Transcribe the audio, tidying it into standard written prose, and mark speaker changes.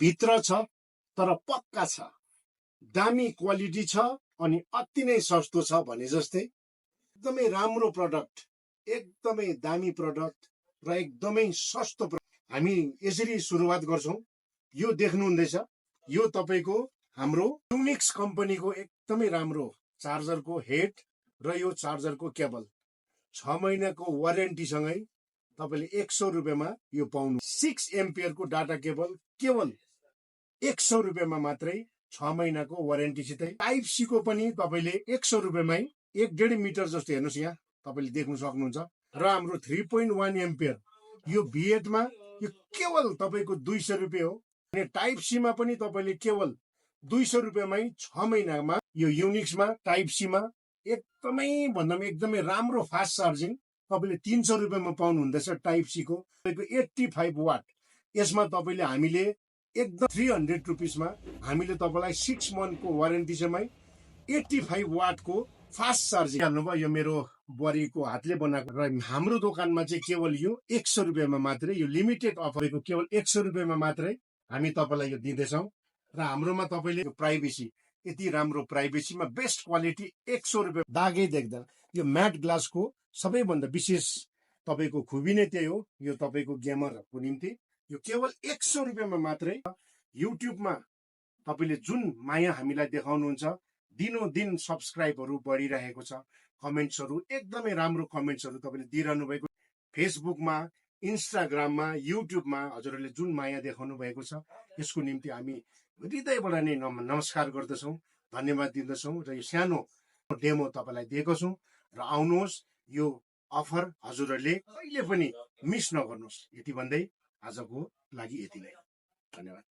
Speaker 1: भित्र छ तर पक्का छ, दामी क्वालिटी छ अनि अति नै सस्तो छ भने जस्तै एकदमै राम्रो प्रडक्ट, एकदमै दामी प्रडक्ट र एकदमै सस्तो हामी यसरी सुरुवात गर्छौं। यो देख्नुहुँदैछ, यो तपाईको हाम्रो युनिक्स कम्पनीको एकदमै राम्रो चार्जरको हेड र यो चार्जरको केबल 6 महिनाको वारेन्टी सँगै तपाईले 100 रुपैयाँमा यो पाउनु। 6 एम्पियरको डाटा केबल केवल 100 रुपैयाँमा मात्रै 6 महिनाको वारेन्टी सितै। टाइप सी को पनि तपाईले 100 रुपैयाँमै 1.5 मिटर जस्तो हेर्नुस्, यहाँ तपाईले देख्न सक्नुहुन्छ। र हाम्रो 3.1 एम्पियर यो V8 मा यो केवल तपाईको 200 रुपैयाँ हो। अनि टाइप सी मा पनि तपाईले केवल 200 रुपैयाँमै 6 महिनामा यो युनिक्समा टाइप सी मा एकदमै भन्दामा एकदमै राम्रो फास्ट चार्जिङ तपाईले 300 रुपैयाँमा पाउनु हुँदैछ। टाइप सी को तपाईको 85 वाट, यसमा तपाईले हामीले एकदम 300 रुपैयाँमा हामीले तपाईलाई 6 मन्थको वारेन्टी सँगै 85 वाटको फास्ट चार्जिङ हाल्नुभयो। यो मेरो बुहारीको हातले बनाएको र हाम्रो दोकानमा चाहिँ केवल यो 100 रुपैयाँमा मात्रै, यो लिमिटेड अफरको केवल 100 रुपैयाँमा मात्रै हामी तपाईलाई यो दिँदैछौँ। र हाम्रोमा तपाईले प्राइभेसी, यति राम्रो प्राइभेसीमा बेस्ट क्वालिटी 100 रुपैयाँ दागै देख्दैन। यो म्याट ग्लासको सबैभन्दा विशेष तपाईको खुबी नै त्यही हो। यो तपाईको गेमरहरुको निम्ति यो केवल 100 रुपैयाँमा मात्रै। युट्युबमा तपाईले जुन माया हामीलाई देखाउनुहुन्छ, दिनोदिन सब्स्क्राइबहरु बढिरहेको छ, कमेन्ट्सहरु एकदमै राम्रो कमेन्ट्सहरु तपाईले दिइरहनु भएको। फेसबुकमा, इन्स्टाग्राममा, युट्युबमा हजुरहरूले जुन माया देखाउनु भएको छ, यसको निम्ति हामी हृदयबाट नै नमस्कार गर्दछौँ, धन्यवाद दिँदछौँ। र यो सानो डेमो तपाईलाई दिएको छौँ र आउनुहोस्, यो अफर हजुरहरूले कहिले पनि मिस नगर्नुहोस्। यति भन्दै आजको लागि यति नै, धन्यवाद।